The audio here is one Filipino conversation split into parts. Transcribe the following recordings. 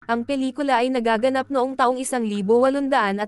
Ang pelikula ay nagaganap noong taong 1823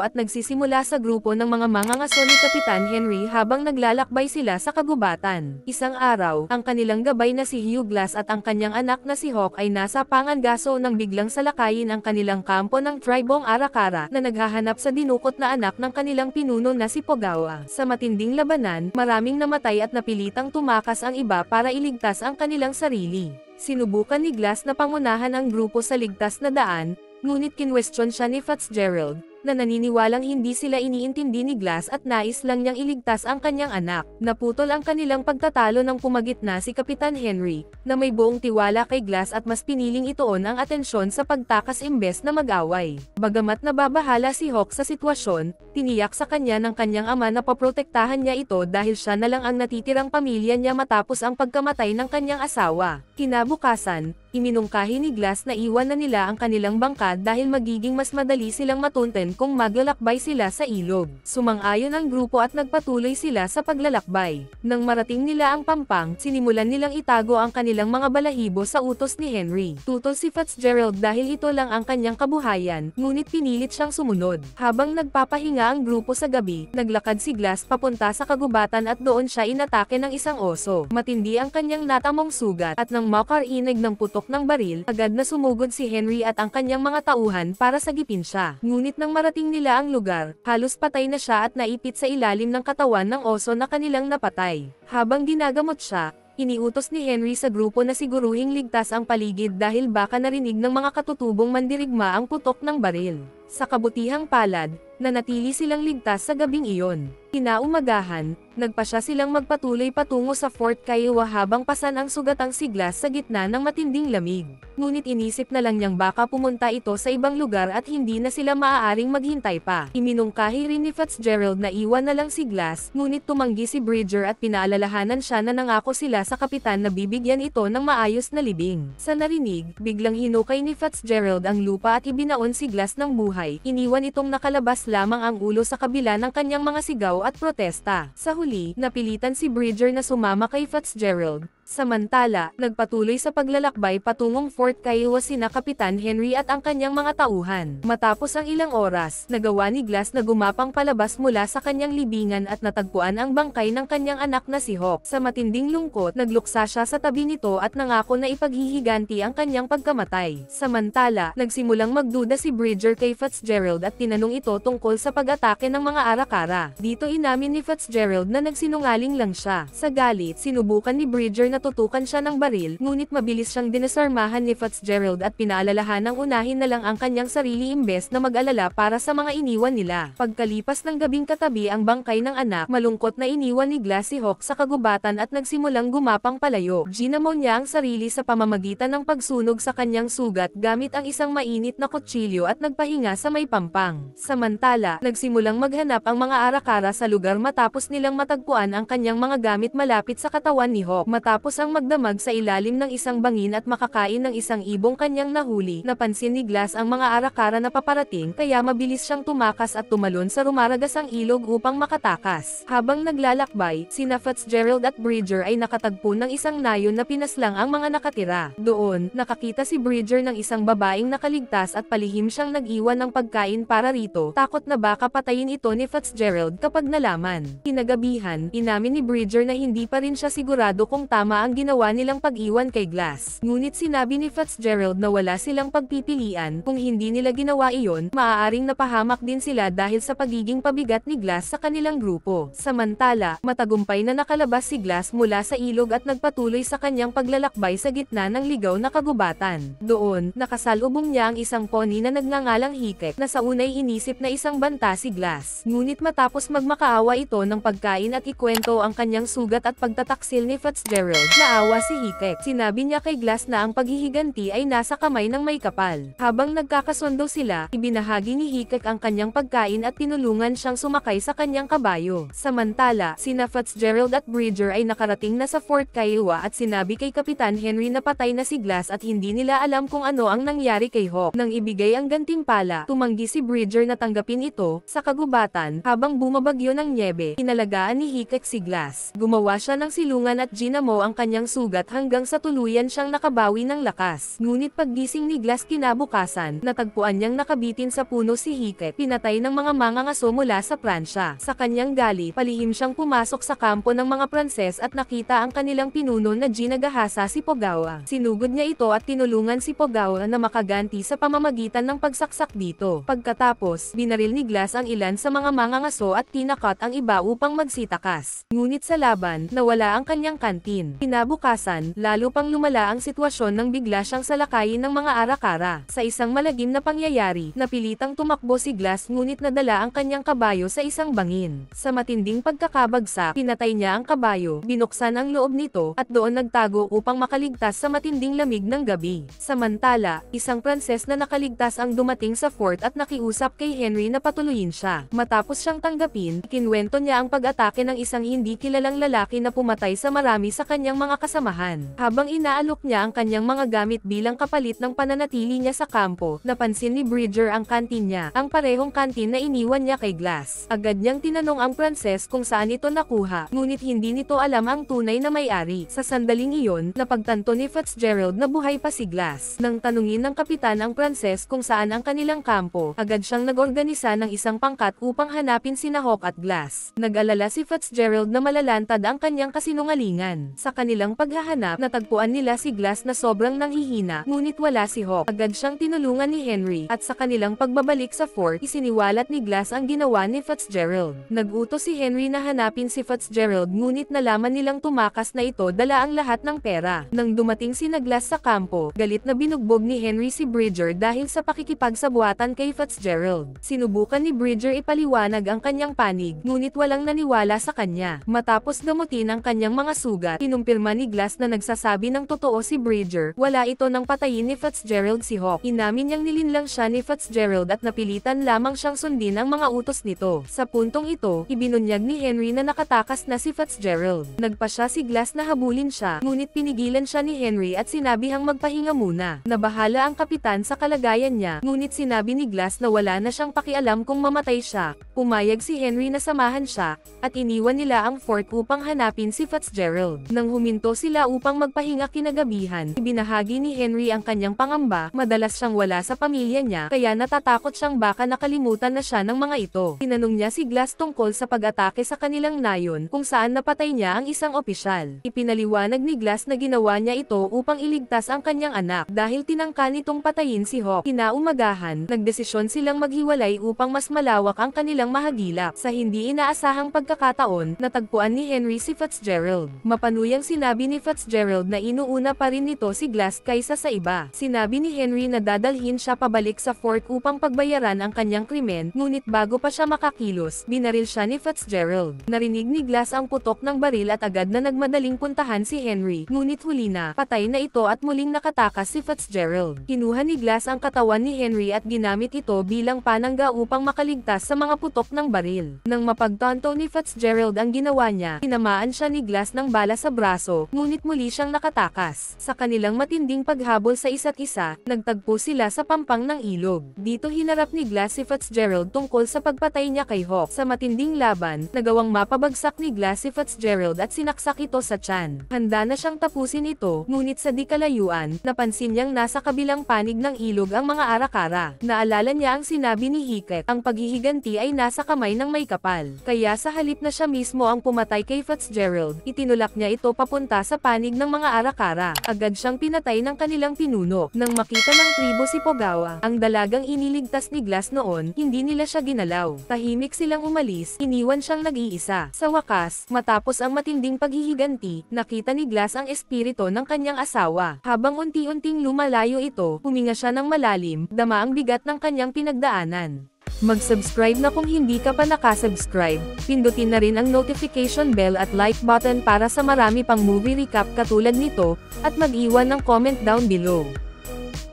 at nagsisimula sa grupo ng mga mangangaso ni Kapitan Henry habang naglalakbay sila sa kagubatan. Isang araw, ang kanilang gabay na si Hugh Glass at ang kanyang anak na si Hawk ay nasa pangangaso nang biglang salakayin ang kanilang kampo ng tribong Arakara na naghahanap sa dinukot na anak ng kanilang pinuno na si Pogawa. Sa matinding labanan, maraming namatay at napilitang tumakas ang iba para iligtas ang kanilang sarili. Sinubukan ni Glass na pangunahan ang grupo sa ligtas na daan, ngunit kinwestiyon siya ni Fitzgerald, na naniniwalang hindi sila iniintindi ni Glass at nais lang niyang iligtas ang kanyang anak. Naputol ang kanilang pagtatalo nang pumagitna si Kapitan Henry, na may buong tiwala kay Glass at mas piniling ituon ang atensyon sa pagtakas imbes na mag-away. Bagamat nababahala si Hawk sa sitwasyon, tiniyak sa kanya ng kanyang ama na paprotektahan niya ito dahil siya na lang ang natitirang pamilya niya matapos ang pagkamatay ng kanyang asawa. Kinabukasan, iminungkahi ni Glass na iwan na nila ang kanilang bangka dahil magiging mas madali silang matunten kung maglalakbay sila sa ilog. Sumang-ayon ang grupo at nagpatuloy sila sa paglalakbay. Nang marating nila ang Pampang, sinimulan nilang itago ang kanilang mga balahibo sa utos ni Henry. Tutol si Fitzgerald dahil ito lang ang kanyang kabuhayan, ngunit pinilit siyang sumunod. Habang nagpapahinga ang grupo sa gabi, naglakad si Glass papunta sa kagubatan at doon siya inatake ng isang oso. Matindi ang kanyang natamong sugat at nang makarinig ng putok ng baril, agad na sumugod si Henry at ang kanyang mga tauhan para sagipin siya. Ngunit nang marating nila ang lugar, halos patay na siya at naipit sa ilalim ng katawan ng oso na kanilang napatay. Habang ginagamot siya, iniutos ni Henry sa grupo na siguruhing ligtas ang paligid dahil baka narinig ng mga katutubong mandirigma ang putok ng baril. Sa kabutihang palad, nanatili silang ligtas sa gabing iyon. Kinaumagahan, nagpasya silang magpatuloy patungo sa Fort Kiowa habang pasan ang sugatang si Glass sa gitna ng matinding lamig. Ngunit inisip na lang niyang baka pumunta ito sa ibang lugar at hindi na sila maaaring maghintay pa. Iminungkahi rin ni Fitzgerald na iwan na lang si Glass, ngunit tumanggi si Bridger at pinaalalahanan siya na nangako sila sa kapitan na bibigyan ito ng maayos na libing. Sa narinig, biglang hinukay ni Fitzgerald ang lupa at ibinaon si Glass ng buhay. Iniwan itong nakalabas lamang ang ulo sa kabila ng kanyang mga sigaw at protesta. Sa huli, napilitan si Bridger na sumama kay Fitzgerald. Samantala, nagpatuloy sa paglalakbay patungong Fort Kiowa sina Kapitan Henry at ang kanyang mga tauhan. Matapos ang ilang oras, nagawa ni Glass na gumapang palabas mula sa kanyang libingan at natagpuan ang bangkay ng kanyang anak na si Hawk. Sa matinding lungkot, nagluksa siya sa tabi nito at nangako na ipaghihiganti ang kanyang pagkamatay. Samantala, nagsimulang magduda si Bridger kay Fitzgerald at tinanong ito tungkol sa pag-atake ng mga Arakara. Dito inamin ni Fitzgerald na nagsinungaling lang siya. Sa galit, sinubukan ni Bridger na tutukan siya ng baril, ngunit mabilis siyang dinasarmahan ni Fitzgerald at pinaalalahanang unahin na lang ang kanyang sarili imbes na mag-alala para sa mga iniwan nila. Pagkalipas ng gabing katabi ang bangkay ng anak, malungkot na iniwan ni Glass si Hawk sa kagubatan at nagsimulang gumapang palayo. Ginamo niya ang sarili sa pamamagitan ng pagsunog sa kanyang sugat gamit ang isang mainit na kutsilyo at nagpahinga sa may pampang. Samantala, nagsimulang maghanap ang mga Arakara sa lugar matapos nilang matagpuan ang kanyang mga gamit malapit sa katawan ni Hawk. Matapos ang magdamag sa ilalim ng isang bangin at makakain ng isang ibong kanyang nahuli, napansin ni Glass ang mga Arakara na paparating kaya mabilis siyang tumakas at tumalon sa rumaragasang ilog upang makatakas. Habang naglalakbay, sina Fitzgerald at Bridger ay nakatagpo ng isang nayon na pinaslang ang mga nakatira. Doon, nakakita si Bridger ng isang babaeng nakaligtas at palihim siyang nag-iwan ng pagkain para rito, takot na baka patayin ito ni Fitzgerald kapag nalaman. Kinagabihan, inamin ni Bridger na hindi pa rin siya sigurado kung tama ang ginawa nilang pag-iwan kay Glass. Ngunit sinabi ni Fitzgerald na wala silang pagpipilian, kung hindi nila ginawa iyon, maaaring napahamak din sila dahil sa pagiging pabigat ni Glass sa kanilang grupo. Samantala, matagumpay na nakalabas si Glass mula sa ilog at nagpatuloy sa kanyang paglalakbay sa gitna ng ligaw na kagubatan. Doon, nakasalubong niya ang isang pony na nagngangalang Hikek na sa unay inisip na isang banta si Glass. Ngunit matapos magmakaawa ito ng pagkain at ikwento ang kanyang sugat at pagtataksil ni Fitzgerald, naawa si Hikek. Sinabi niya kay Glass na ang paghihiganti ay nasa kamay ng may kapal. Habang nagkakasundo sila, ibinahagi ni Hikek ang kanyang pagkain at tinulungan siyang sumakay sa kanyang kabayo. Samantala, sina Fitzgerald at Bridger ay nakarating na sa Fort Kiowa at sinabi kay Kapitan Henry na patay na si Glass at hindi nila alam kung ano ang nangyari kay Hawk. Nang ibigay ang gantimpala, tumanggi si Bridger na tanggapin ito. Sa kagubatan, habang bumabagyo ng nyebe, inalagaan ni Hikek si Glass. Gumawa siya ng silungan at ginamo ang ang kanyang sugat hanggang sa tuluyan siyang nakabawi ng lakas. Ngunit paggising ni Glass kinabukasan, natagpuan niyang nakabitin sa puno si Hikek, pinatay ng mga mangangaso mula sa Pransya. Sa kanyang galit, palihim siyang pumasok sa kampo ng mga Pranses at nakita ang kanilang pinuno na ginagahasa si Pogawa. Sinugod niya ito at tinulungan si Pogawa na makaganti sa pamamagitan ng pagsaksak dito. Pagkatapos, binaril ni Glass ang ilan sa mga mangangaso at tinakot ang iba upang magsitakas. Ngunit sa laban, nawala ang kanyang kantin. Kinabukasan, lalo pang lumala ang sitwasyon nang bigla siyang salakayin ng mga arakara. Sa isang malagim na pangyayari, napilitang tumakbo si Glass ngunit nadala ang kanyang kabayo sa isang bangin. Sa matinding pagkakabagsak, pinatay niya ang kabayo, binuksan ang loob nito, at doon nagtago upang makaligtas sa matinding lamig ng gabi. Samantala, isang Pranses na nakaligtas ang dumating sa fort at nakiusap kay Henry na patuloyin siya. Matapos siyang tanggapin, kinwento niya ang pag-atake ng isang hindi kilalang lalaki na pumatay sa marami sa kanyang mga kasamahan. Habang inaalok niya ang kanyang mga gamit bilang kapalit ng pananatili niya sa kampo, napansin ni Bridger ang kantin niya, ang parehong kantin na iniwan niya kay Glass. Agad niyang tinanong ang Pranses kung saan ito nakuha, ngunit hindi nito alam ang tunay na may-ari. Sa sandaling iyon, napagtanto ni Fitzgerald na buhay pa si Glass. Nang tanungin ng kapitan ang Pranses kung saan ang kanilang kampo, agad siyang nag-organisa ng isang pangkat upang hanapin sina Hawk at Glass. Nag-alala si Fitzgerald na malalantad ang kanyang kasinungalingan. Sa kanilang paghahanap, natagpuan nila si Glass na sobrang nanghihina, ngunit wala si Hawk. Agad siyang tinulungan ni Henry, at sa kanilang pagbabalik sa fort, isiniwalat ni Glass ang ginawa ni Fitzgerald. Nagutos si Henry na hanapin si Fitzgerald ngunit nalaman nilang tumakas na ito dala ang lahat ng pera. Nang dumating si Glass sa kampo, galit na binugbog ni Henry si Bridger dahil sa pakikipagsabuatan kay Fitzgerald. Sinubukan ni Bridger ipaliwanag ang kanyang panig, ngunit walang naniwala sa kanya. Matapos gamutin ang kanyang mga sugat, kinumpirma ni Glass na nagsasabi ng totoo si Bridger, wala ito nang patayin ni Fitzgerald si Hawk. Inamin niyang nilinlang siya ni Fitzgerald at napilitan lamang siyang sundin ang mga utos nito. Sa puntong ito, ibinunyag ni Henry na nakatakas na si Fitzgerald. Nagpa siya si Glass na habulin siya, ngunit pinigilan siya ni Henry at sinabihang magpahinga muna. Nabahala ang kapitan sa kalagayan niya, ngunit sinabi ni Glass na wala na siyang pakialam kung mamatay siya. Pumayag si Henry na samahan siya, at iniwan nila ang fort upang hanapin si Fitzgerald. Nang huminto sila upang magpahinga kinagabihan, ibinahagi ni Henry ang kanyang pangamba, madalas siyang wala sa pamilya niya, kaya natatakot siyang baka nakalimutan na siya ng mga ito. Tinanong niya si Glass tungkol sa pag-atake sa kanilang nayon, kung saan napatay niya ang isang opisyal. Ipinaliwanag ni Glass na ginawa niya ito upang iligtas ang kanyang anak, dahil tinangka nitong patayin si Hawk. Kinaumagahan, nagdesisyon silang maghiwalay upang mas malawak ang kanilang mahagilap. Sa hindi inaasahang pagkakataon, natagpuan ni Henry si Fitzgerald. Mapanuyang sinabi ni Fitzgerald na inuuna pa rin nito si Glass kaysa sa iba. Sinabi ni Henry na dadalhin siya pabalik sa fort upang pagbayaran ang kanyang krimen, ngunit bago pa siya makakilos, binaril siya ni Fitzgerald. Narinig ni Glass ang putok ng baril at agad na nagmadaling puntahan si Henry, ngunit huli na, patay na ito at muling nakatakas si Fitzgerald. Kinuha ni Glass ang katawan ni Henry at ginamit ito bilang panangga upang makaligtas sa mga putok ng baril. Nang mapagtanto ni Fitzgerald ang ginawa niya, tinamaan siya ni Glass ng bala sa braso, ngunit muli siyang nakatakas. Sa kanilang matinding paghabol sa isa't isa, nagtagpo sila sa pampang ng ilog. Dito hinarap ni Glass si Fitzgerald tungkol sa pagpatay niya kay Hawk. Sa matinding laban, nagawang mapabagsak ni Glass si Fitzgerald at sinaksak ito sa tiyan. Handa na siyang tapusin ito, ngunit sa di kalayuan, napansin niyang nasa kabilang panig ng ilog ang mga arakara. Naalala niya ang sinabi ni Hikek, ang paghihiganti ay nasa kamay ng may kapal. Kaya sa halip na siya mismo ang pumatay kay Fitzgerald, itinulak niya ito papunta sa panig ng mga arakara. Agad siyang pinatay ng kanilang pinuno. Nang makita ng tribo si Pogawa, ang dalagang iniligtas ni Glass noon, hindi nila siya ginalaw. Tahimik silang umalis, iniwan siyang nag-iisa. Sa wakas, matapos ang matinding paghihiganti, nakita ni Glass ang espiritu ng kanyang asawa. Habang unti-unting lumalayo ito, huminga siya ng malalim, dama ang bigat ng kanyang pinagdaanan. Mag-subscribe na kung hindi ka pa nakasubscribe, pindutin na rin ang notification bell at like button para sa marami pang movie recap katulad nito, at mag-iwan ng comment down below.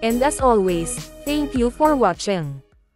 And as always, thank you for watching.